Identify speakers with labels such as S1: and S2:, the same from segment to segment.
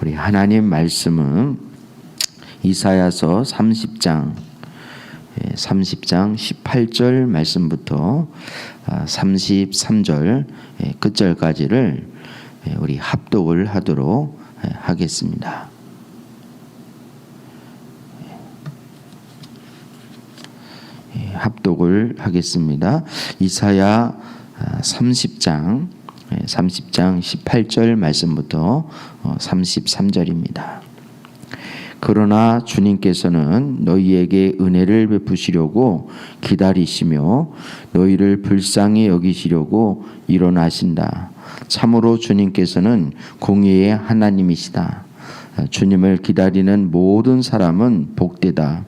S1: 우리 하나님 말씀은 이사야서 30장 18절 말씀부터 33절 끝절까지를 우리 합독을 하도록 하겠습니다. 합독을 하겠습니다. 이사야 30장 18절 말씀부터 33절입니다. 그러나 주님께서는 너희에게 은혜를 베푸시려고 기다리시며 너희를 불쌍히 여기시려고 일어나신다. 참으로 주님께서는 공의의 하나님이시다. 주님을 기다리는 모든 사람은 복되다.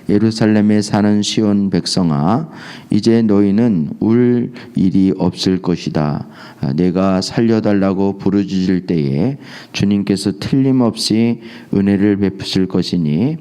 S1: 예루살렘에 사는 시온 백성아, 이제 너희는 울 일이 없을 것이다. 내가 살려달라고 부르짖을 때에 주님께서 틀림없이 은혜를 베푸실 것이니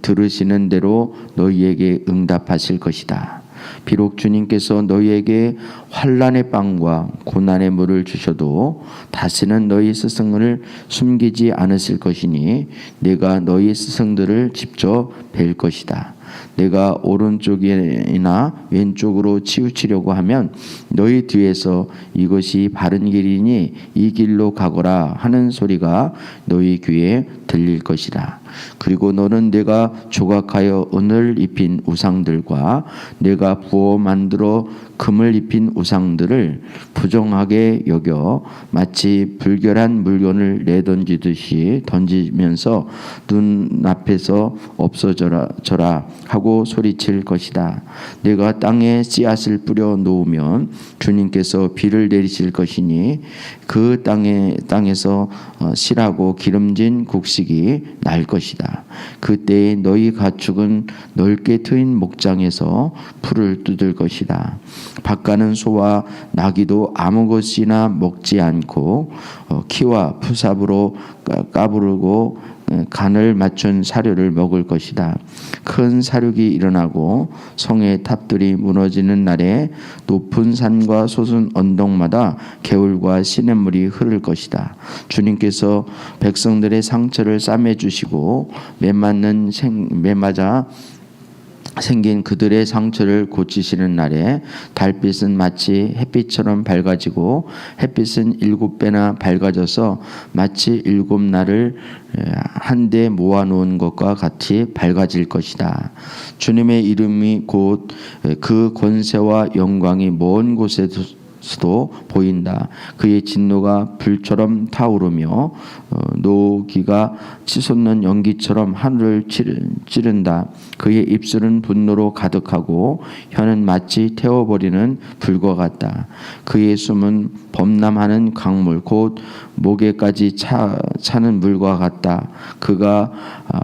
S1: 들으시는 대로 너희에게 응답하실 것이다. 비록 주님께서 너희에게 환난의 빵과 고난의 물을 주셔도 다시는 너희 스승을 숨기지 않으실 것이니 내가 너희 스승들을 직접 뵐 것이다. 내가 오른쪽이나 왼쪽으로 치우치려고 하면 너희 뒤에서 이것이 바른 길이니 이 길로 가거라 하는 소리가 너희 귀에 들릴 것이다. 그리고 너는 내가 조각하여 은을 입힌 우상들과 내가 부어 만들어 금을 입힌 우상들을 부정하게 여겨 마치 불결한 물건을 내던지듯이 던지면서 눈앞에서 없어져라 하고 소리칠 것이다. 내가 땅에 씨앗을 뿌려 놓으면 주님께서 비를 내리실 것이니 그 땅에서 실하고 기름진 곡식이 날 것이다. 그때에 너희 가축은 넓게 트인 목장에서 풀을 뜯을 것이다. 밭가는 소와 나귀도 아무 것이나 먹지 않고 키와 푸삽으로 까부르고 간을 맞춘 사료를 먹을 것이다. 큰 사륙이 일어나고 성의 탑들이 무너지는 날에 높은 산과 솟은 언덕마다 개울과 시냇물이 흐를 것이다. 주님께서 백성들의 상처를 싸매 주시고 매맞아 생긴 그들의 상처를 고치시는 날에 달빛은 마치 햇빛처럼 밝아지고 햇빛은 7배나 밝아져서 마치 7날을 한데 모아놓은 것과 같이 밝아질 것이다. 주님의 이름이 곧 그 권세와 영광이 먼 곳에서도 보인다. 그의 진노가 불처럼 타오르며 노기가 치솟는 연기처럼 하늘을 찌른다. 그의 입술은 분노로 가득하고 혀는 마치 태워버리는 불과 같다. 그의 숨은 범람하는 강물 곧 목에까지 차는 물과 같다. 그가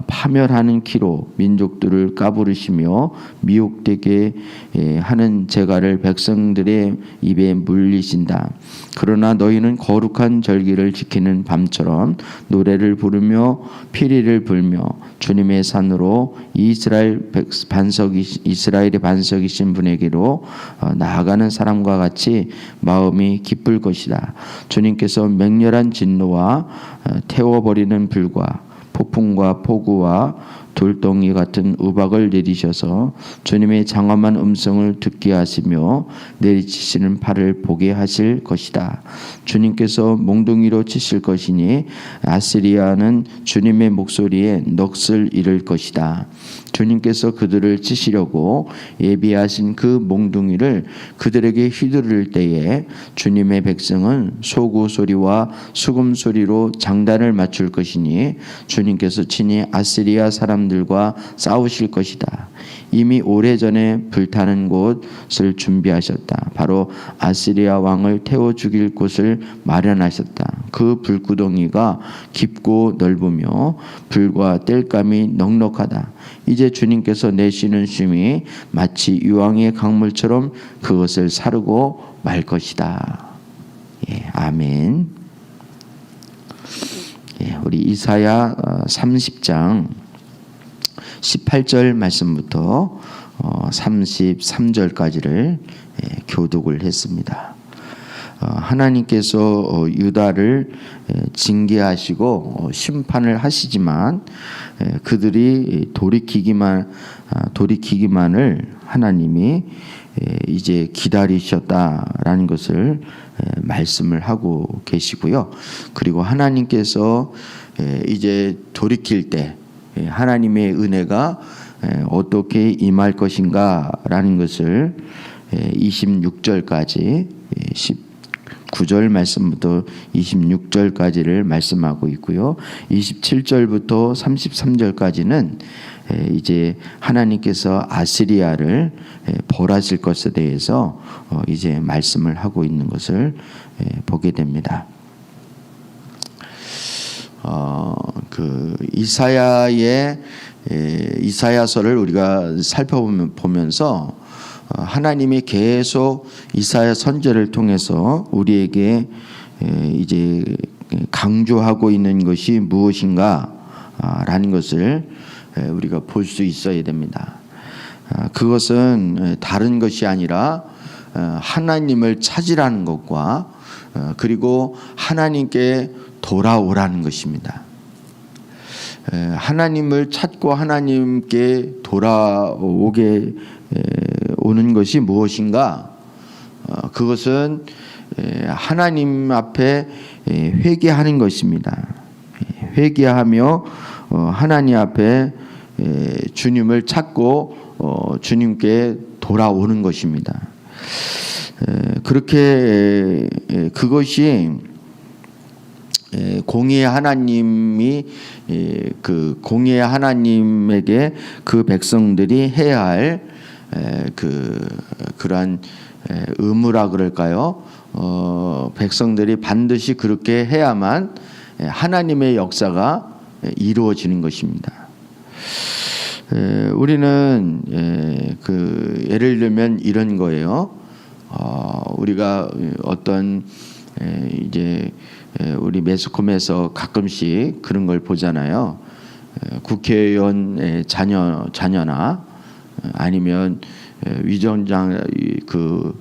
S1: 파멸하는 키로 민족들을 까부르시며 미혹되게 하는 재갈을 백성들의 입에 물리신다. 그러나 너희는 거룩한 절기를 지키는 밤처럼 노래를 부르며 피리를 불며 주님의 산으로 이스라엘의 반석이신 분에게로 나아가는 사람과 같이 마음이 기쁠 것이다. 주님께서 맹렬한 진노와 태워버리는 불과 폭풍과 폭우와 돌덩이 같은 우박을 내리셔서 주님의 장엄한 음성을 듣게 하시며 내리치시는 팔을 보게 하실 것이다. 주님께서 몽둥이로 치실 것이니 아시리아는 주님의 목소리에 넋을 잃을 것이다. 주님께서 그들을 치시려고 예비하신 그 몽둥이를 그들에게 휘두를 때에 주님의 백성은 소구 소리와 수금 소리로 장단을 맞출 것이니 주님께서 친히 아시리아 사람들과 싸우실 것이다. 이미 오래전에 불타는 곳을 준비하셨다. 바로 아시리아 왕을 태워 죽일 곳을 마련하셨다. 그 불구덩이가 깊고 넓으며 불과 땔감이 넉넉하다. 이제 주님께서 내쉬는 숨이 마치 유황의 강물처럼 그것을 사르고 말 것이다. 아멘. 우리 이사야 30장 18절 말씀부터 33절까지를 교독을 했습니다. 하나님께서 유다를 징계하시고 심판을 하시지만 그들이 돌이키기만을 하나님이 이제 기다리셨다라는 것을 말씀을 하고 계시고요. 그리고 하나님께서 이제 돌이킬 때 하나님의 은혜가 어떻게 임할 것인가라는 것을 26절까지 19절 말씀부터 26절까지를 말씀하고 있고요. 27절부터 33절까지는 이제 하나님께서 아시리아를 벌하실 것에 대해서 이제 말씀을 하고 있는 것을 보게 됩니다. 그 이사야서를 우리가 살펴보면서 하나님이 계속 이사야 선지자를 통해서 우리에게 이제 강조하고 있는 것이 무엇인가라는 것을 우리가 볼 수 있어야 됩니다. 그것은 다른 것이 아니라 하나님을 찾으라는 것과 그리고 하나님께 돌아오라는 것입니다. 하나님을 찾고 하나님께 돌아오게 오는 것이 무엇인가? 그것은 하나님 앞에 회개하는 것입니다. 회개하며 하나님 앞에 주님을 찾고 주님께 돌아오는 것입니다. 그렇게 그것이 공의의 하나님이 공의의 하나님에게 그 백성들이 해야 할 그러한 의무라 그럴까요? 백성들이 반드시 그렇게 해야만 하나님의 역사가 이루어지는 것입니다. 우리는 예를 들면 이런 거예요. 우리가 어떤 이제 우리 매스컴에서 가끔씩 그런 걸 보잖아요. 국회의원 자녀나 아니면 위정장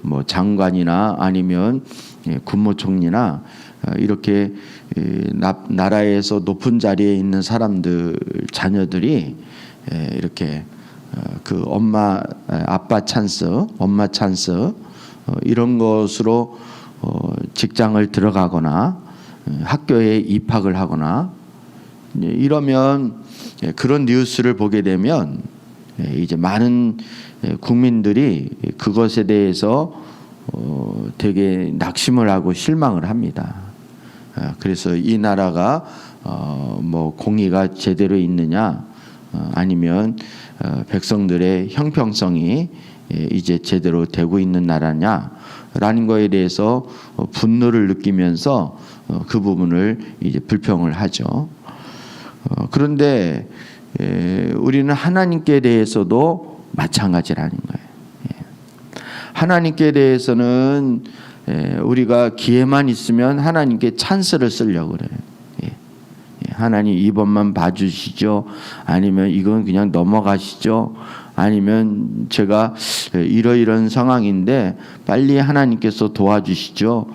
S1: 뭐 장관이나 아니면 국무총리나 이렇게 나라에서 높은 자리에 있는 사람들 자녀들이 이렇게 그 아빠 찬스, 엄마 찬스 이런 것으로 직장을 들어가거나 학교에 입학을 하거나 이러면 그런 뉴스를 보게 되면 이제 많은 국민들이 그것에 대해서 되게 낙심을 하고 실망을 합니다. 그래서 이 나라가 뭐 공의가 제대로 있느냐 아니면 백성들의 형평성이 이제 제대로 되고 있는 나라냐라는 거에 대해서 분노를 느끼면서 그 부분을 이제 불평을 하죠. 그런데 우리는 하나님께 대해서도 마찬가지라는 거예요. 하나님께 대해서는 우리가 기회만 있으면 하나님께 찬스를 쓰려고 그래요. 하나님 이번만 봐주시죠. 아니면 이건 그냥 넘어가시죠. 아니면 제가 이러이런 상황인데 빨리 하나님께서 도와주시죠.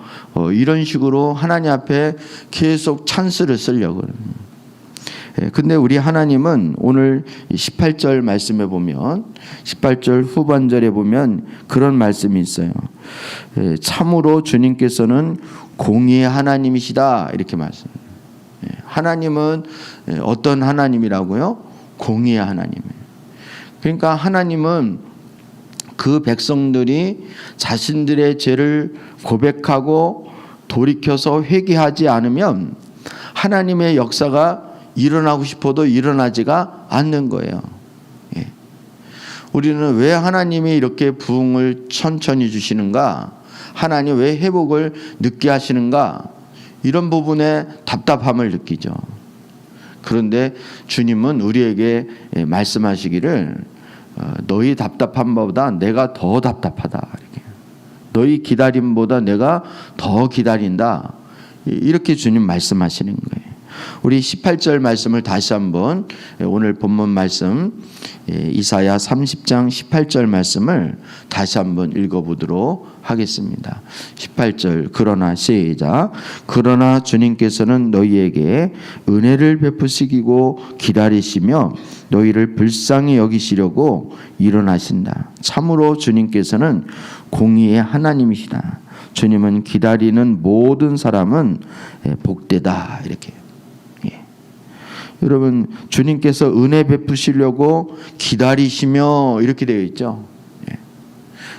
S1: 이런 식으로 하나님 앞에 계속 찬스를 쓰려고 그래요. 근데 우리 하나님은 오늘 18절 말씀에 보면 18절 후반절에 보면 그런 말씀이 있어요. 참으로 주님께서는 공의의 하나님이시다 이렇게 말씀해요. 하나님은 어떤 하나님이라고요? 공의의 하나님이에요. 그러니까 하나님은 그 백성들이 자신들의 죄를 고백하고 돌이켜서 회개하지 않으면 하나님의 역사가 일어나고 싶어도 일어나지가 않는 거예요. 우리는 왜 하나님이 이렇게 부흥을 천천히 주시는가? 하나님 왜 회복을 늦게 하시는가? 이런 부분에 답답함을 느끼죠. 그런데 주님은 우리에게 말씀하시기를 너희 답답함보다 내가 더 답답하다. 너희 기다림보다 내가 더 기다린다. 이렇게 주님 말씀하시는 거예요. 우리 18절 말씀을 다시 한번 오늘 본문 말씀 이사야 30장 18절 말씀을 다시 한번 읽어보도록 하겠습니다. 18절 그러나 시작. 그러나 주님께서는 너희에게 은혜를 베푸시고 기다리시며 너희를 불쌍히 여기시려고 일어나신다. 참으로 주님께서는 공의의 하나님이시다. 주님은 기다리는 모든 사람은 복되다. 이렇게. 여러분 주님께서 은혜 베푸시려고 기다리시며 이렇게 되어 있죠.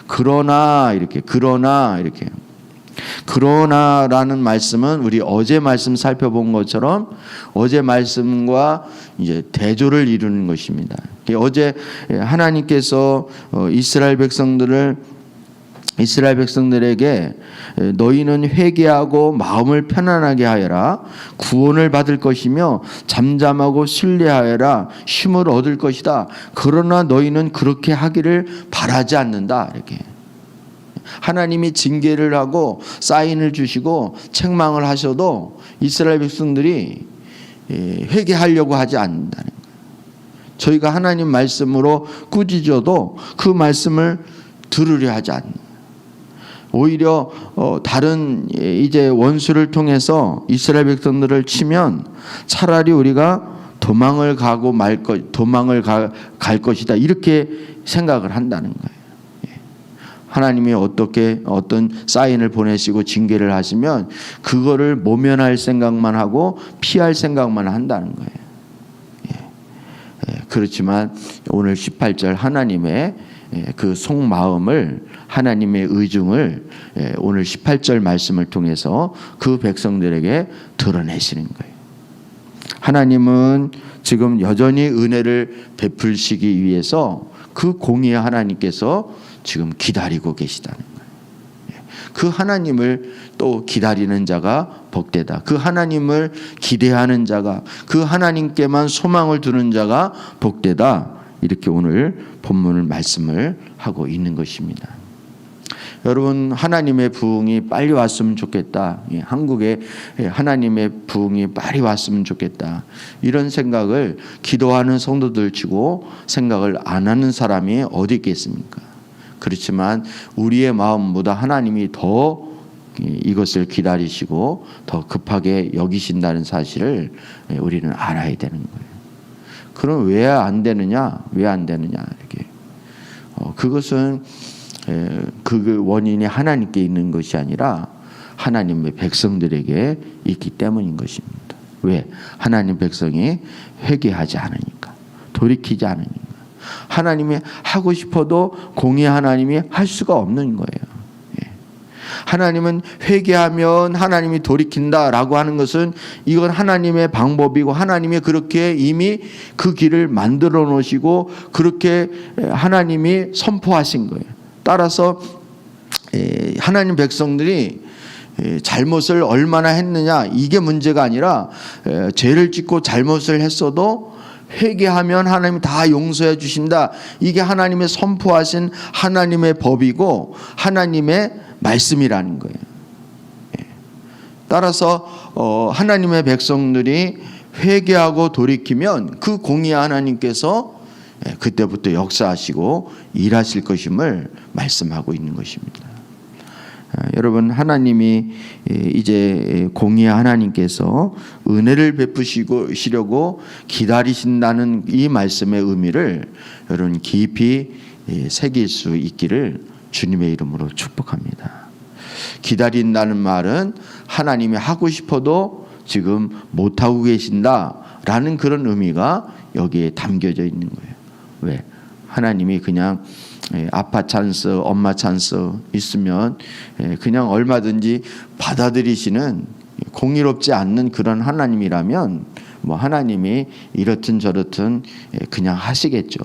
S1: 그러나 이렇게 그러나라는 말씀은 우리 어제 말씀 살펴본 것처럼 어제 말씀과 이제 대조를 이루는 것입니다. 어제 하나님께서 이스라엘 백성들에게 너희는 회개하고 마음을 편안하게 하여라. 구원을 받을 것이며 잠잠하고 신뢰하여라. 쉼을 얻을 것이다. 그러나 너희는 그렇게 하기를 바라지 않는다. 이렇게. 하나님이 징계를 하고 사인을 주시고 책망을 하셔도 이스라엘 백성들이 회개하려고 하지 않는다는 거예요. 저희가 하나님 말씀으로 꾸짖어도 그 말씀을 들으려 하지 않는 거예요. 오히려 다른 이제 원수를 통해서 이스라엘 백성들을 치면 차라리 우리가 도망을 갈 것이다 이렇게 생각을 한다는 거예요. 하나님이 어떤 사인을 보내시고 징계를 하시면 그거를 모면할 생각만 하고 피할 생각만 한다는 거예요. 그렇지만 오늘 18절 하나님의 그 속마음을 하나님의 의중을 오늘 18절 말씀을 통해서 그 백성들에게 드러내시는 거예요. 하나님은 지금 여전히 은혜를 베풀시기 위해서 그 공의의 하나님께서 지금 기다리고 계시다는 거예요. 그 하나님을 또 기다리는 자가 복되다. 그 하나님을 기대하는 자가, 그 하나님께만 소망을 두는 자가 복되다. 이렇게 오늘 본문을 말씀을 하고 있는 것입니다. 여러분 하나님의 부흥이 빨리 왔으면 좋겠다. 한국에 하나님의 부흥이 빨리 왔으면 좋겠다. 이런 생각을 기도하는 성도들 치고 생각을 안 하는 사람이 어디 있겠습니까? 그렇지만 우리의 마음보다 하나님이 더 이것을 기다리시고 더 급하게 여기신다는 사실을 우리는 알아야 되는 거예요. 그럼 왜 안 되느냐? 이렇게. 그것은 그 원인이 하나님께 있는 것이 아니라 하나님의 백성들에게 있기 때문인 것입니다. 왜? 하나님 백성이 회개하지 않으니까, 돌이키지 않으니까. 하나님이 하고 싶어도 공의 하나님이 할 수가 없는 거예요. 하나님은 회개하면 하나님이 돌이킨다라고 하는 것은 이건 하나님의 방법이고 하나님이 그렇게 이미 그 길을 만들어 놓으시고 그렇게 하나님이 선포하신 거예요. 따라서 하나님 백성들이 잘못을 얼마나 했느냐 이게 문제가 아니라 죄를 짓고 잘못을 했어도 회개하면 하나님이 다 용서해 주신다. 이게 하나님의 선포하신 하나님의 법이고 하나님의 말씀이라는 거예요. 따라서 하나님의 백성들이 회개하고 돌이키면 그 공의의 하나님께서 그때부터 역사하시고 일하실 것임을 말씀하고 있는 것입니다. 여러분 하나님이 이제 공의의 하나님께서 은혜를 베푸시려고 기다리신다는 이 말씀의 의미를 여러분 깊이 새길 수 있기를 주님의 이름으로 축복합니다. 기다린다는 말은 하나님이 하고 싶어도 지금 못하고 계신다라는 그런 의미가 여기에 담겨져 있는 거예요. 왜? 하나님이 그냥 아빠 찬스, 엄마 찬스 있으면 그냥 얼마든지 받아들이시는 공의롭지 않는 그런 하나님이라면 뭐 하나님이 이렇든 저렇든 그냥 하시겠죠.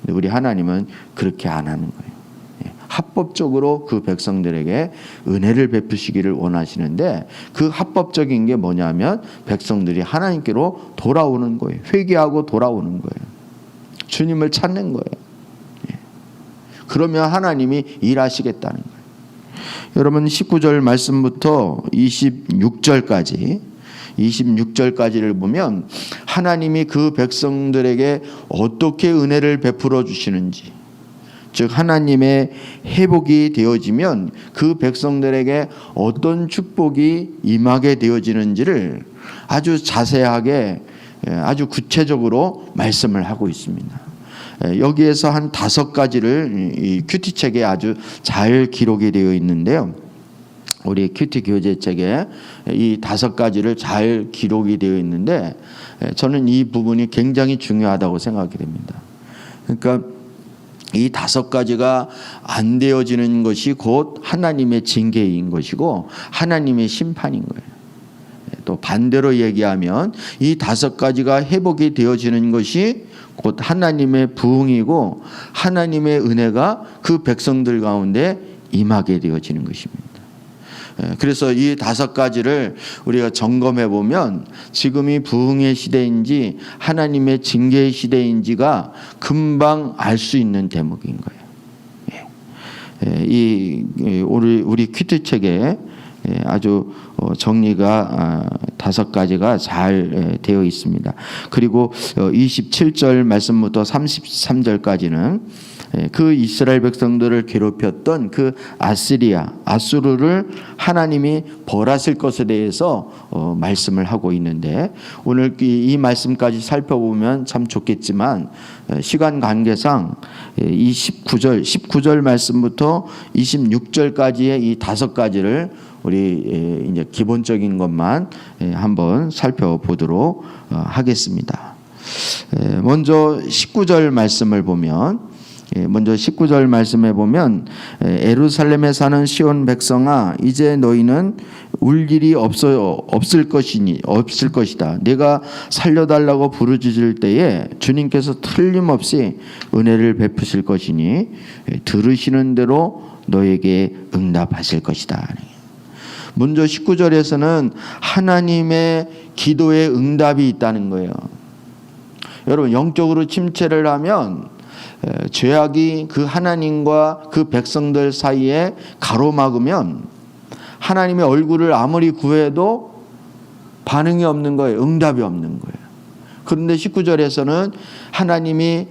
S1: 근데 우리 하나님은 그렇게 안 하는 거예요. 합법적으로 그 백성들에게 은혜를 베푸시기를 원하시는데 그 합법적인 게 뭐냐면 백성들이 하나님께로 돌아오는 거예요. 회개하고 돌아오는 거예요. 주님을 찾는 거예요. 그러면 하나님이 일하시겠다는 거예요. 여러분 19절 말씀부터 26절까지 26절까지를 보면 하나님이 그 백성들에게 어떻게 은혜를 베풀어 주시는지, 즉 하나님의 회복이 되어지면 그 백성들에게 어떤 축복이 임하게 되어지는지를 아주 자세하게, 아주 구체적으로 말씀을 하고 있습니다. 여기에서 한 5가지를 이 큐티책에 아주 잘 기록이 되어 있는데요. 우리 큐티 교재책에 이 5가지를 잘 기록이 되어 있는데, 저는 이 부분이 굉장히 중요하다고 생각이 됩니다. 그러니까 이 5가지가 안 되어지는 것이 곧 하나님의 징계인 것이고 하나님의 심판인 거예요. 또 반대로 얘기하면 이 5가지가 회복이 되어지는 것이 곧 하나님의 부흥이고 하나님의 은혜가 그 백성들 가운데 임하게 되어지는 것입니다. 그래서 이 5가지를 우리가 점검해 보면 지금이 부흥의 시대인지 하나님의 징계의 시대인지가 금방 알 수 있는 대목인 거예요. 우리 큐티책에 아주 정리가 5가지가 잘 되어 있습니다. 그리고 27절 말씀부터 33절까지는 그 이스라엘 백성들을 괴롭혔던 그 아수르를 하나님이 벌하실 것에 대해서 말씀을 하고 있는데, 오늘 이 말씀까지 살펴보면 참 좋겠지만 시간 관계상 이 19절 말씀부터 26절까지의 이 5가지를 우리 이제 기본적인 것만 한번 살펴보도록 하겠습니다. 먼저 19절 말씀을 보면, 먼저 19절 말씀에 보면 예루살렘에 사는 시온 백성아, 이제 너희는 울 일이 없을 것이다. 내가 살려달라고 부르짖을 때에 주님께서 틀림없이 은혜를 베푸실 것이니 들으시는 대로 너에게 응답하실 것이다. 먼저 19절에서는 하나님의 기도에 응답이 있다는 거예요. 여러분, 영적으로 침체를 하면 죄악이 그 하나님과 그 백성들 사이에 가로막으면 하나님의 얼굴을 아무리 구해도 반응이 없는 거예요. 응답이 없는 거예요. 그런데 19절에서는 하나님이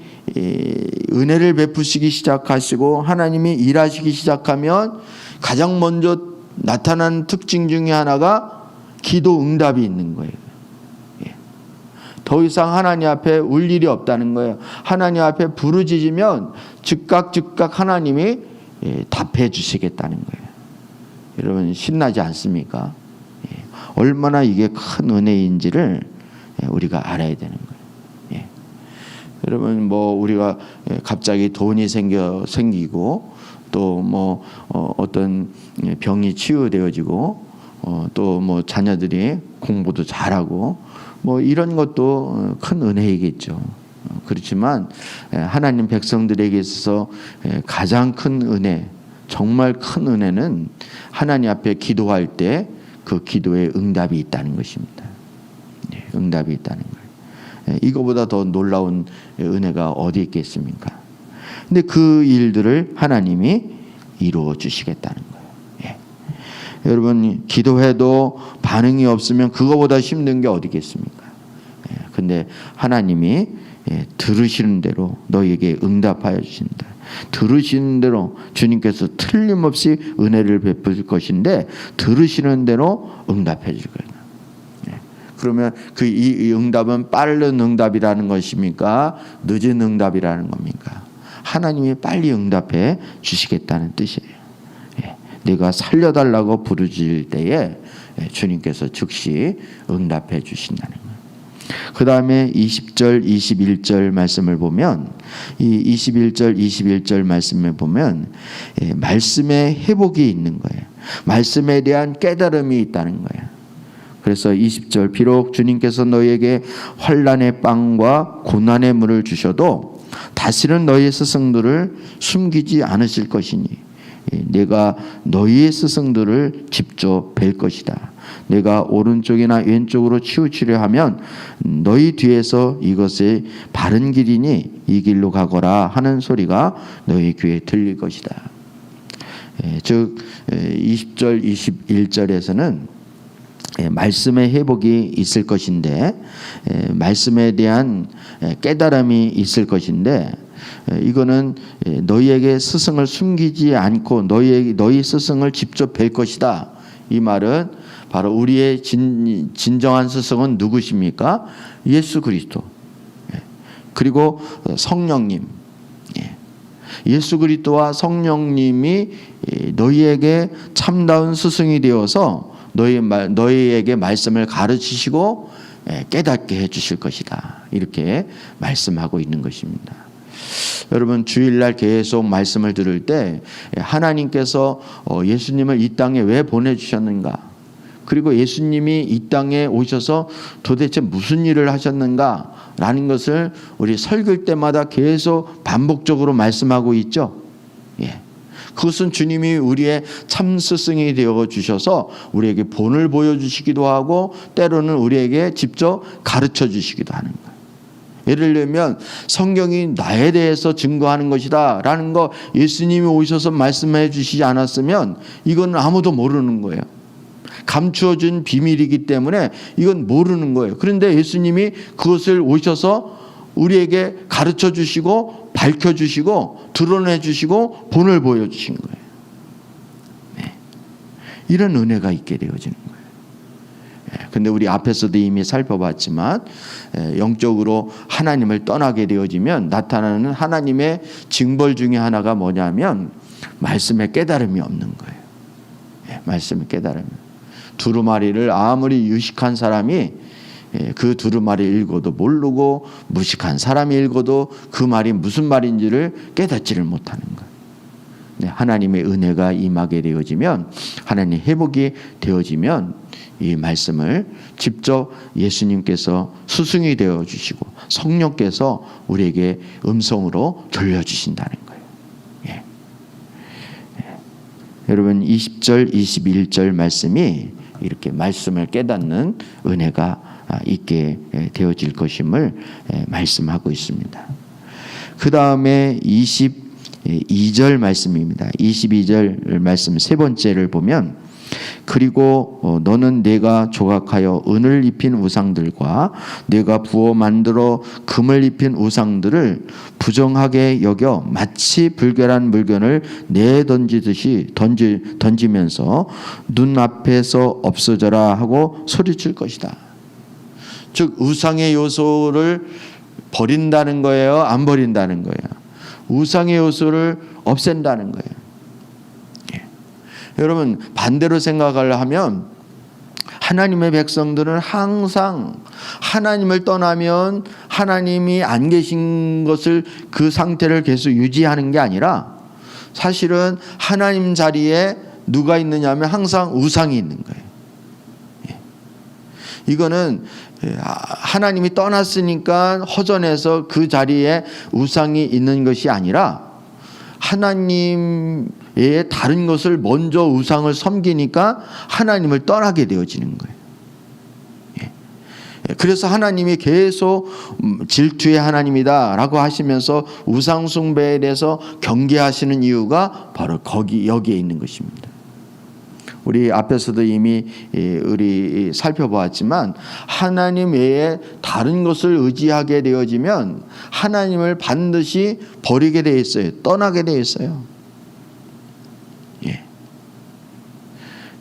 S1: 은혜를 베푸시기 시작하시고 하나님이 일하시기 시작하면 가장 먼저 나타나는 특징 중에 하나가 기도 응답이 있는 거예요. 더 이상 하나님 앞에 울 일이 없다는 거예요. 하나님 앞에 부르짖으면 즉각 하나님이 답해 주시겠다는 거예요. 여러분, 신나지 않습니까? 얼마나 이게 큰 은혜인지를 우리가 알아야 되는 거예요. 여러분, 우리가 갑자기 돈이 생기고 또 어떤 병이 치유되어지고 또 자녀들이 공부도 잘하고 이런 것도 큰 은혜이겠죠. 그렇지만 하나님 백성들에게 있어서 가장 큰 은혜, 정말 큰 은혜는 하나님 앞에 기도할 때 그 기도에 응답이 있다는 것입니다. 응답이 있다는 거예요. 이거보다 더 놀라운 은혜가 어디 있겠습니까? 근데 그 일들을 하나님이 이루어 주시겠다는 거예요. 여러분, 기도해도 반응이 없으면 그거보다 힘든 게 어디 있겠습니까? 근데 하나님이 들으시는 대로 너에게 응답하여 주신다. 들으시는 대로 주님께서 틀림없이 은혜를 베풀 것인데 들으시는 대로 응답해 줄 거예요. 그러면 이 응답은 빠른 응답이라는 것입니까? 늦은 응답이라는 겁니까? 하나님이 빨리 응답해 주시겠다는 뜻이에요. 내가 살려달라고 부르짖을 때에 주님께서 즉시 응답해 주신다는 거예요. 그 다음에 20절, 21절 말씀을 보면 이 21절 말씀에 보면 말씀의 회복이 있는 거예요. 말씀에 대한 깨달음이 있다는 거예요. 그래서 20절, 비록 주님께서 너희에게 환난의 빵과 고난의 물을 주셔도 다시는 너희의 스승들을 숨기지 않으실 것이니 내가 너희의 스승들을 직접 뵐 것이다. 내가 오른쪽이나 왼쪽으로 치우치려 하면 너희 뒤에서 이것이 바른 길이니 이 길로 가거라 하는 소리가 너희 귀에 들릴 것이다. 즉 20절 21절에서는 말씀의 회복이 있을 것인데, 말씀에 대한 깨달음이 있을 것인데, 이거는 너희에게 스승을 숨기지 않고 너희 스승을 직접 뵐 것이다. 이 말은 바로 우리의 진정한 스승은 누구십니까? 예수 그리스도. 그리고 성령님. 예수 그리스도와 성령님이 너희에게 참다운 스승이 되어서 너희에게 말씀을 가르치시고 깨닫게 해주실 것이다. 이렇게 말씀하고 있는 것입니다. 여러분, 주일날 계속 말씀을 들을 때 하나님께서 예수님을 이 땅에 왜 보내주셨는가, 그리고 예수님이 이 땅에 오셔서 도대체 무슨 일을 하셨는가 라는 것을 우리 설교할 때마다 계속 반복적으로 말씀하고 있죠. 그것은 주님이 우리의 참 스승이 되어 주셔서 우리에게 본을 보여주시기도 하고, 때로는 우리에게 직접 가르쳐 주시기도 하는 거예요. 예를 들면 성경이 나에 대해서 증거하는 것이다 라는 거 예수님이 오셔서 말씀해 주시지 않았으면 이건 아무도 모르는 거예요. 감추어진 비밀이기 때문에 이건 모르는 거예요. 그런데 예수님이 그것을 오셔서 우리에게 가르쳐 주시고 밝혀 주시고 드러내 주시고 본을 보여주신 거예요. 이런 은혜가 있게 되어지는 거예요. 근데 우리 앞에서도 이미 살펴봤지만 영적으로 하나님을 떠나게 되어지면 나타나는 하나님의 징벌 중에 하나가 뭐냐면 말씀의 깨달음이 없는 거예요. 말씀의 깨달음. 두루마리를 아무리 유식한 사람이 그 두루마리 읽어도 모르고, 무식한 사람이 읽어도 그 말이 무슨 말인지를 깨닫지를 못하는 거예요. 하나님의 은혜가 임하게 되어지면, 하나님 회복이 되어지면 이 말씀을 직접 예수님께서 스승이 되어주시고 성령께서 우리에게 음성으로 들려주신다는 거예요. 여러분, 20절 21절 말씀이 이렇게 말씀을 깨닫는 은혜가 있게 되어질 것임을 말씀하고 있습니다. 그 다음에 22절 말씀입니다. 22절 말씀 세 번째를 보면, 그리고 너는 내가 조각하여 은을 입힌 우상들과 내가 부어 만들어 금을 입힌 우상들을 부정하게 여겨 마치 불결한 물건을 내던지듯이 던지면서 눈앞에서 없어져라 하고 소리칠 것이다. 즉 우상의 요소를 버린다는 거예요? 안 버린다는 거예요? 우상의 요소를 없앤다는 거예요. 여러분, 반대로 생각을 하면 하나님의 백성들은 항상 하나님을 떠나면 하나님이 안 계신 것을, 그 상태를 계속 유지하는 게 아니라 사실은 하나님 자리에 누가 있느냐 하면 항상 우상이 있는 거예요. 이거는 하나님이 떠났으니까 허전해서 그 자리에 우상이 있는 것이 아니라 하나님의 다른 것을 먼저 우상을 섬기니까 하나님을 떠나게 되어지는 거예요. 그래서 하나님이 계속 질투의 하나님이다 라고 하시면서 우상 숭배에 대해서 경계하시는 이유가 바로 여기에 있는 것입니다. 우리 앞에서도 이미 우리 살펴보았지만, 하나님 외에 다른 것을 의지하게 되어지면 하나님을 반드시 버리게 되어 있어요. 떠나게 되어 있어요.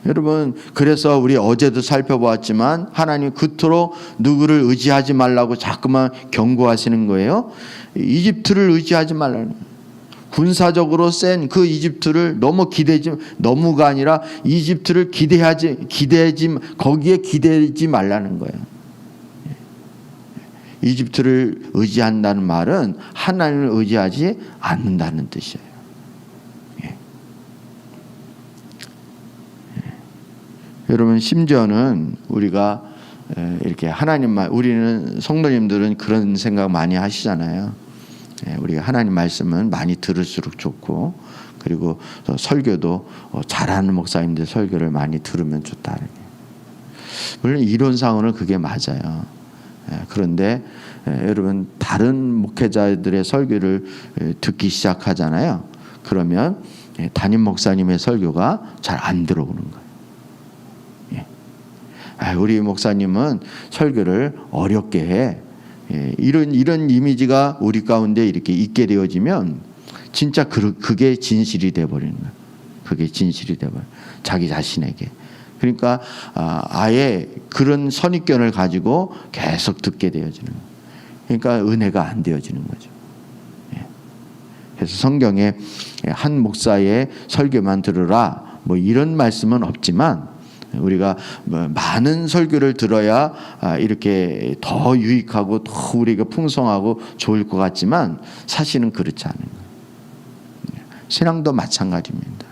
S1: 여러분, 그래서 우리 어제도 살펴보았지만 하나님 그토록 누구를 의지하지 말라고 자꾸만 경고하시는 거예요. 이집트를 의지하지 말라는 거예요. 군사적으로 센 그 이집트를 너무가 아니라 이집트를 거기에 기대지 말라는 거예요. 이집트를 의지한다는 말은 하나님을 의지하지 않는다는 뜻이에요. 여러분, 심지어는 우리가 이렇게 하나님만, 우리는 성도님들은 그런 생각 많이 하시잖아요. 우리가 하나님 말씀은 많이 들을수록 좋고, 그리고 설교도 잘하는 목사님들 설교를 많이 들으면 좋다. 물론 이론상으로는 그게 맞아요. 그런데 여러분, 다른 목회자들의 설교를 듣기 시작하잖아요. 그러면 담임 목사님의 설교가 잘 안 들어오는 거예요. 우리 목사님은 설교를 어렵게 해. 이런 이미지가 우리 가운데 이렇게 있게 되어지면 진짜 그게 진실이 돼버리는 거예요. 그게 진실이 돼버려. 자기 자신에게. 그러니까 아예 그런 선입견을 가지고 계속 듣게 되어지는 거예요. 그러니까 은혜가 안 되어지는 거죠. 그래서 성경에 한 목사의 설교만 들으라 뭐 이런 말씀은 없지만 우리가 많은 설교를 들어야 이렇게 더 유익하고 더 우리가 풍성하고 좋을 것 같지만 사실은 그렇지 않은 거예요. 신앙도 마찬가지입니다.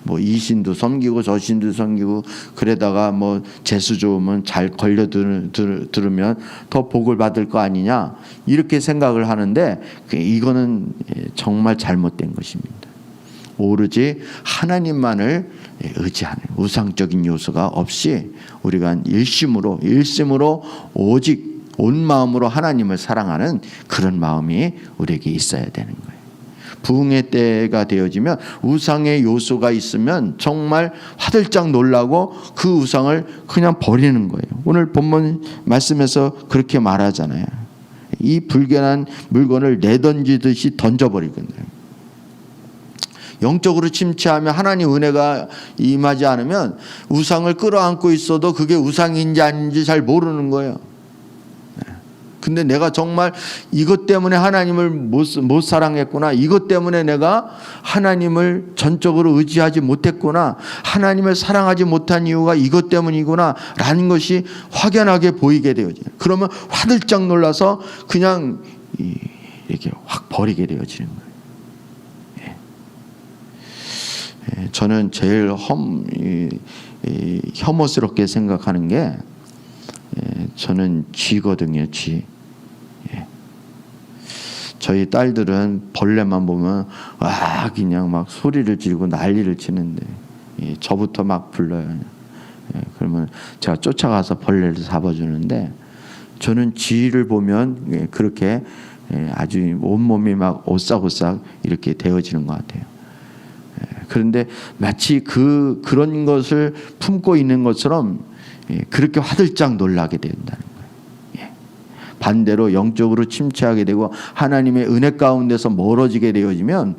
S1: 뭐 이 신도 섬기고 저 신도 섬기고 그러다가 뭐 재수 좋으면 잘 걸려 들으면 더 복을 받을 거 아니냐 이렇게 생각을 하는데 이거는 정말 잘못된 것입니다. 오로지 하나님만을 의지하는 우상적인 요소가 없이 우리가 일심으로 오직 온 마음으로 하나님을 사랑하는 그런 마음이 우리에게 있어야 되는 거예요. 부흥의 때가 되어지면 우상의 요소가 있으면 정말 화들짝 놀라고 그 우상을 그냥 버리는 거예요. 오늘 본문 말씀에서 그렇게 말하잖아요. 이 불결한 물건을 내던지듯이 던져버리거든요. 영적으로 침체하면 하나님 은혜가 임하지 않으면 우상을 끌어안고 있어도 그게 우상인지 아닌지 잘 모르는 거예요. 근데 내가 정말 이것 때문에 하나님을 못 사랑했구나. 이것 때문에 내가 하나님을 전적으로 의지하지 못했구나. 하나님을 사랑하지 못한 이유가 이것 때문이구나. 라는 것이 확연하게 보이게 되어져요. 그러면 화들짝 놀라서 그냥 이렇게 확 버리게 되어지는 거예요. 저는 제일 혐오스럽게 생각하는 게 저는 쥐거든요. 쥐. 저희 딸들은 벌레만 보면 와 그냥 막 소리를 지르고 난리를 치는데 저부터 막 불러요. 그러면 제가 쫓아가서 벌레를 잡아주는데 저는 쥐를 보면 그렇게 아주 온몸이 막 오싹오싹 이렇게 되어지는 것 같아요. 그런데 마치 그런 것을 품고 있는 것처럼 그렇게 화들짝 놀라게 된다는 거예요. 반대로 영적으로 침체하게 되고 하나님의 은혜 가운데서 멀어지게 되어지면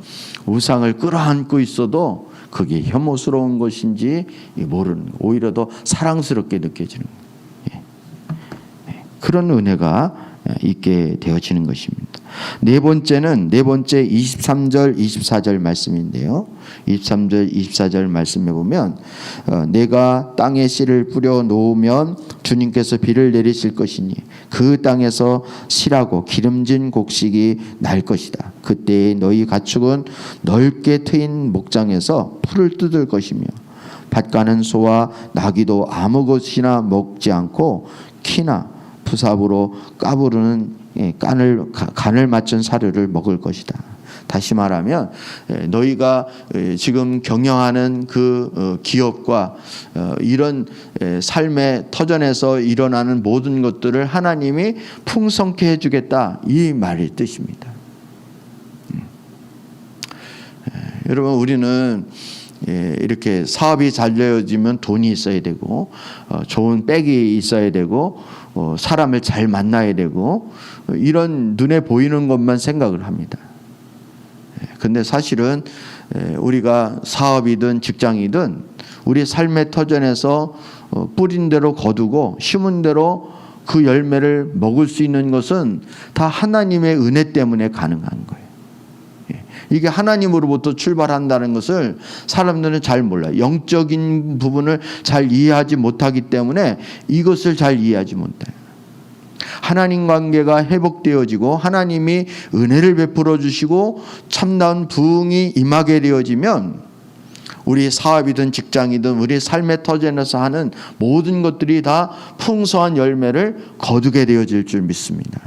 S1: 우상을 끌어안고 있어도 그게 혐오스러운 것인지 모르는 거예요. 오히려 더 사랑스럽게 느껴지는 거예요. 그런 은혜가 있게 되어지는 것입니다. 네 번째 23절 24절 말씀인데요. 23절 24절 말씀에 보면 내가 땅에 씨를 뿌려 놓으면 주님께서 비를 내리실 것이니 그 땅에서 실하고 기름진 곡식이 날 것이다. 그때 너희 가축은 넓게 트인 목장에서 풀을 뜯을 것이며 밭 가는 소와 나귀도 아무 것이나 먹지 않고 키나 부삽으로 까부르는 간을 맞춘 사료를 먹을 것이다. 다시 말하면 너희가 지금 경영하는 그 기업과 이런 삶의 터전에서 일어나는 모든 것들을 하나님이 풍성케 해주겠다 이 말의 뜻입니다. 여러분 우리는 이렇게 사업이 잘 되어지면 돈이 있어야 되고 좋은 백이 있어야 되고 사람을 잘 만나야 되고 이런 눈에 보이는 것만 생각을 합니다. 근데 사실은 우리가 사업이든 직장이든 우리 삶의 터전에서 뿌린 대로 거두고 심은 대로 그 열매를 먹을 수 있는 것은 다 하나님의 은혜 때문에 가능한 거예요. 이게 하나님으로부터 출발한다는 것을 사람들은 잘 몰라요. 영적인 부분을 잘 이해하지 못하기 때문에 이것을 잘 이해하지 못해요. 하나님 관계가 회복되어지고 하나님이 은혜를 베풀어 주시고 참다운 부흥이 임하게 되어지면 우리 사업이든 직장이든 우리 삶의 터전에서 하는 모든 것들이 다 풍성한 열매를 거두게 되어질 줄 믿습니다.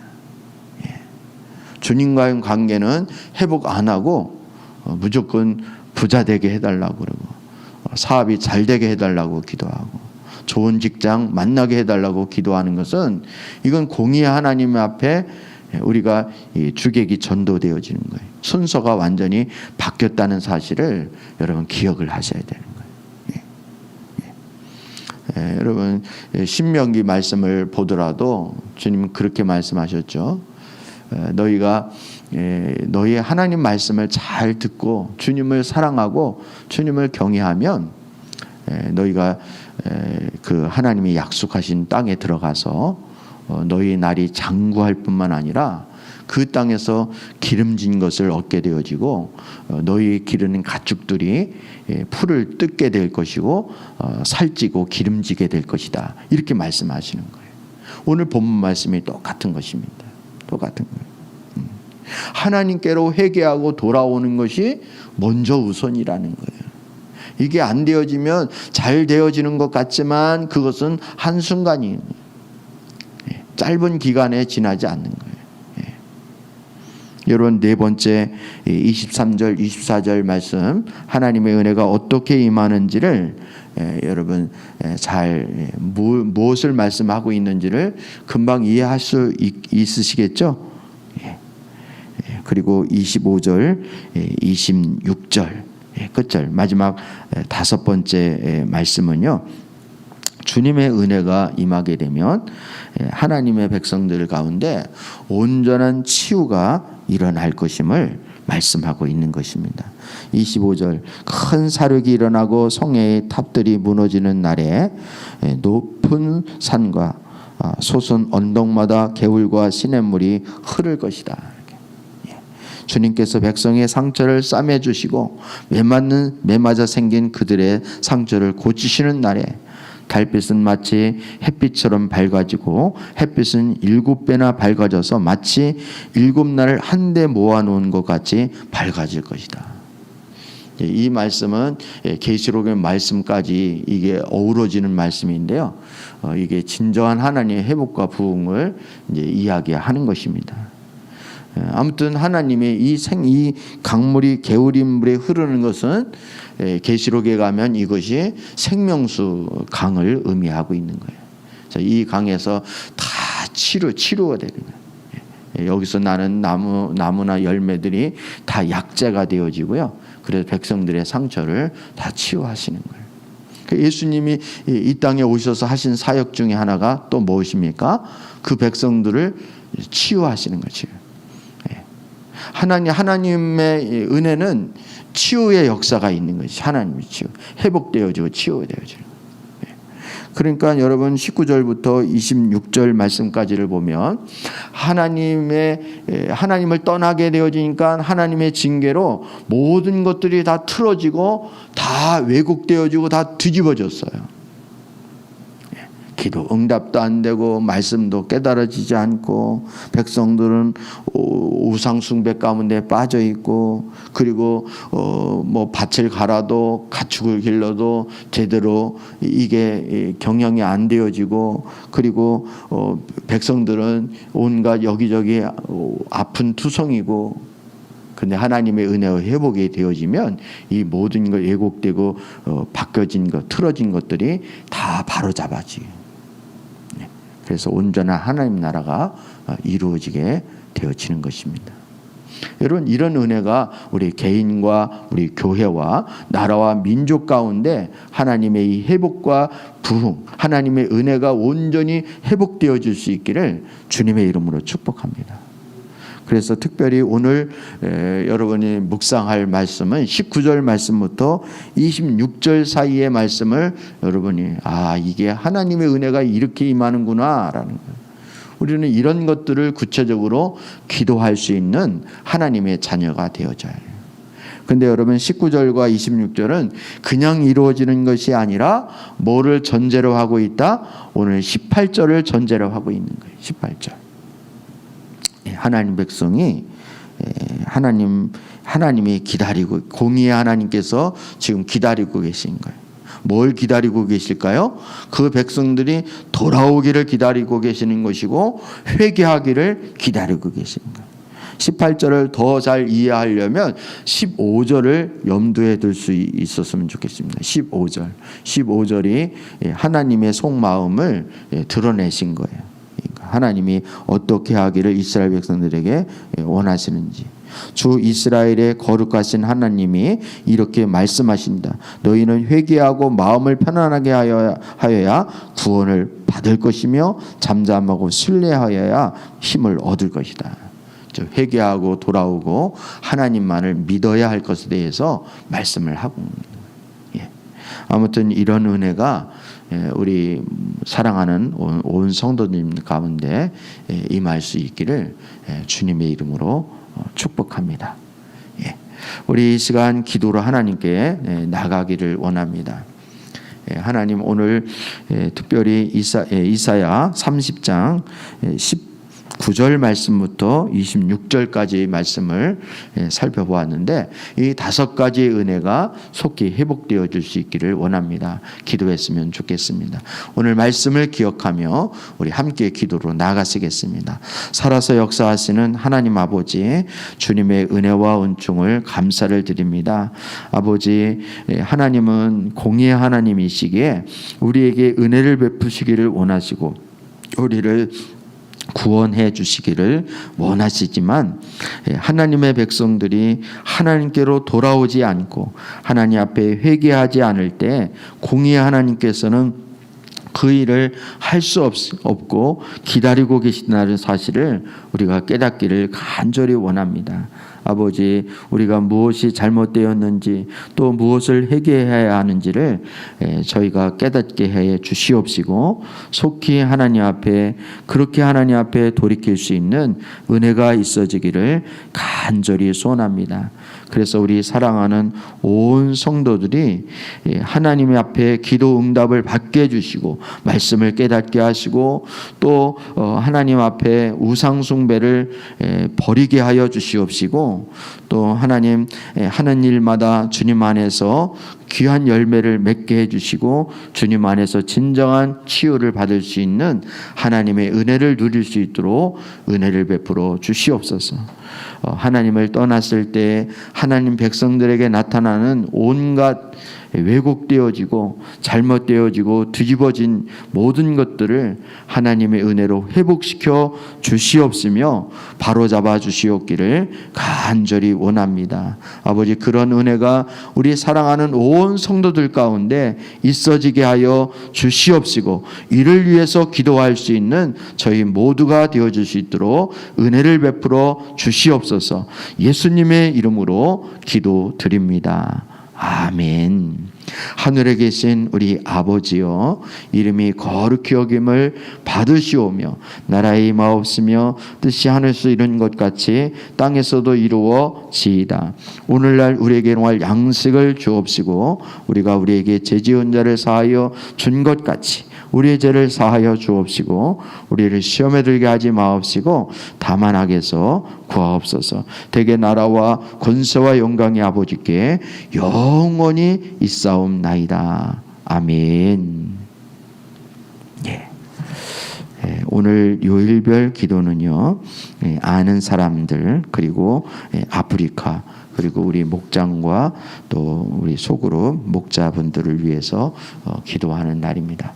S1: 주님과의 관계는 회복 안 하고 무조건 부자 되게 해달라고 그러고 사업이 잘 되게 해달라고 기도하고 좋은 직장 만나게 해달라고 기도하는 것은 이건 공의의 하나님 앞에 우리가 주객이 전도되어지는 거예요. 순서가 완전히 바뀌었다는 사실을 여러분 기억을 하셔야 되는 거예요. 여러분 신명기 말씀을 보더라도 주님은 그렇게 말씀하셨죠. 너희가 너희의 하나님 말씀을 잘 듣고 주님을 사랑하고 주님을 경외하면 너희가 그 하나님이 약속하신 땅에 들어가서 너희의 날이 장구할 뿐만 아니라 그 땅에서 기름진 것을 얻게 되어지고 너희 기르는 가축들이 풀을 뜯게 될 것이고 살찌고 기름지게 될 것이다. 이렇게 말씀하시는 거예요. 오늘 본문 말씀이 똑같은 것입니다. 똑같은 거예요. 하나님께로 회개하고 돌아오는 것이 먼저 우선이라는 거예요. 이게 안 되어지면 잘 되어지는 것 같지만 그것은 한순간이에요. 짧은 기간에 지나지 않는 거예요. 여러분 네 번째 23절 24절 말씀 하나님의 은혜가 어떻게 임하는지를 여러분 잘 무엇을 말씀하고 있는지를 금방 이해할 수 있으시겠죠? 그리고 25절 26절 끝절 마지막 다섯 번째 말씀은요. 주님의 은혜가 임하게 되면 하나님의 백성들 가운데 온전한 치유가 일어날 것임을 말씀하고 있는 것입니다. 25절 큰 사륙이 일어나고 성의 탑들이 무너지는 날에 높은 산과 솟은 언덕마다 개울과 시냇물이 흐를 것이다. 주님께서 백성의 상처를 싸매 주시고 매맞아 생긴 그들의 상처를 고치시는 날에 달빛은 마치 햇빛처럼 밝아지고 햇빛은 7배나 밝아져서 마치 7날을 한데 모아놓은 것 같이 밝아질 것이다. 이 말씀은 계시록의 말씀까지 이게 어우러지는 말씀인데요. 이게 진정한 하나님의 회복과 부흥을 이제 이야기하는 것입니다. 아무튼 하나님의 이 강물이 개울인 물에 흐르는 것은 계시록에 가면 이것이 생명수 강을 의미하고 있는 거예요. 이 강에서 다 치료가 되는 거예요. 여기서 나는 나무나 열매들이 다 약재가 되어지고요. 그래서 백성들의 상처를 다 치유하시는 거예요. 예수님이 이 땅에 오셔서 하신 사역 중에 하나가 또 무엇입니까? 그 백성들을 치유하시는 거죠. 하나님의 은혜는 치유의 역사가 있는 것이 하나님의 치유, 회복되어지고 치유되어지는 거예요. 그러니까 여러분 19절부터 26절 말씀까지를 보면 하나님을 떠나게 되어지니까 하나님의 징계로 모든 것들이 다 틀어지고 다 왜곡되어지고 다 뒤집어졌어요. 기도 응답도 안 되고 말씀도 깨달아지지 않고 백성들은 우상 숭배 가운데 빠져 있고 그리고 뭐 밭을 갈아도 가축을 길러도 제대로 이게 경영이 안 되어지고 그리고 백성들은 온갖 여기저기 아픈 투성이고 근데 하나님의 은혜와 회복이 되어지면 이 모든 것 왜곡되고 바뀌어진 것 틀어진 것들이 다 바로잡아지요. 그래서 온전한 하나님 나라가 이루어지게 되어지는 것입니다. 여러분 이런 은혜가 우리 개인과 우리 교회와 나라와 민족 가운데 하나님의 이 회복과 부흥, 하나님의 은혜가 온전히 회복되어질 수 있기를 주님의 이름으로 축복합니다. 그래서 특별히 오늘 여러분이 묵상할 말씀은 19절 말씀부터 26절 사이의 말씀을 여러분이 이게 하나님의 은혜가 이렇게 임하는구나 라는 거예요. 우리는 이런 것들을 구체적으로 기도할 수 있는 하나님의 자녀가 되어져야 해요. 근데 여러분 19절과 26절은 그냥 이루어지는 것이 아니라 뭐를 전제로 하고 있다? 오늘 18절을 전제로 하고 있는 거예요. 18절. 하나님 백성이 하나님이 기다리고 공의의 하나님께서 지금 기다리고 계신 거예요. 뭘 기다리고 계실까요? 그 백성들이 돌아오기를 기다리고 계시는 것이고 회개하기를 기다리고 계신 거예요. 18절을 더 잘 이해하려면 15절을 염두에 둘 수 있었으면 좋겠습니다. 15절이 하나님의 속마음을 드러내신 거예요. 하나님이 어떻게 하기를 이스라엘 백성들에게 원하시는지 주 이스라엘의 거룩하신 하나님이 이렇게 말씀하신다. 너희는 회개하고 마음을 편안하게 하여야 구원을 받을 것이며 잠잠하고 신뢰하여야 힘을 얻을 것이다. 회개하고 돌아오고 하나님만을 믿어야 할 것에 대해서 말씀을 하고 있습니다. 아무튼 이런 은혜가 우리 사랑하는 온 성도님 가운데 임할 수 있기를 주님의 이름으로 축복합니다. 우리 이 시간 기도로 하나님께 나가기를 원합니다. 하나님, 오늘 특별히 이사야 30장 19절 말씀부터 26절까지 말씀을 살펴보았는데, 이 5가지의 은혜가 속히 회복되어질 수 있기를 원합니다. 기도했으면 좋겠습니다. 오늘 말씀을 기억하며 우리 함께 기도로 나아가시겠습니다. 살아서 역사하시는 하나님 아버지, 주님의 은혜와 은총을 감사를 드립니다. 아버지, 하나님은 공의의 하나님이시기에 우리에게 은혜를 베푸시기를 원하시고 우리를 구원해 주시기를 원하시지만, 하나님의 백성들이 하나님께로 돌아오지 않고 하나님 앞에 회개하지 않을 때 공의의 하나님께서는 그 일을 할 수 없고 기다리고 계신다는 사실을 우리가 깨닫기를 간절히 원합니다. 아버지, 우리가 무엇이 잘못되었는지 또 무엇을 회개해야 하는지를 저희가 깨닫게 해 주시옵시고, 속히 하나님 앞에, 그렇게 하나님 앞에 돌이킬 수 있는 은혜가 있어지기를 간절히 소원합니다. 그래서 우리 사랑하는 온 성도들이 하나님 앞에 기도 응답을 받게 해주시고 말씀을 깨닫게 하시고, 또 하나님 앞에 우상 숭배를 버리게 하여 주시옵시고, 또 하나님 하는 일마다 주님 안에서 귀한 열매를 맺게 해주시고 주님 안에서 진정한 치유를 받을 수 있는 하나님의 은혜를 누릴 수 있도록 은혜를 베풀어 주시옵소서. 하나님을 떠났을 때 하나님 백성들에게 나타나는 온갖 왜곡되어지고 잘못되어지고 뒤집어진 모든 것들을 하나님의 은혜로 회복시켜 주시옵으며 바로잡아 주시옵기를 간절히 원합니다. 아버지, 그런 은혜가 우리 사랑하는 온 성도들 가운데 있어지게 하여 주시옵시고, 이를 위해서 기도할 수 있는 저희 모두가 되어줄 수 있도록 은혜를 베풀어 주시옵소서. 예수님의 이름으로 기도드립니다. 아멘. 하늘에 계신 우리 아버지여, 이름이 거룩히 여김을 받으시오며 나라의 임하옵시며 뜻이 하늘에서 이룬 것 같이 땅에서도 이루어지이다. 오늘날 우리에게 일용할 양식을 주옵시고 우리가 우리에게 죄지은 자를 사하여 준 것 같이 우리의 죄를 사하여 주옵시고 우리를 시험에 들게 하지 마옵시고 다만 악에서 구하옵소서. 대개 나라와 권세와 영광이 아버지께 영원히 있사옵나이다. 아멘. 오늘 요일별 기도는요, 아는 사람들, 그리고 아프리카, 그리고 우리 목장과 또 우리 소그룹 목자분들을 위해서 기도하는 날입니다.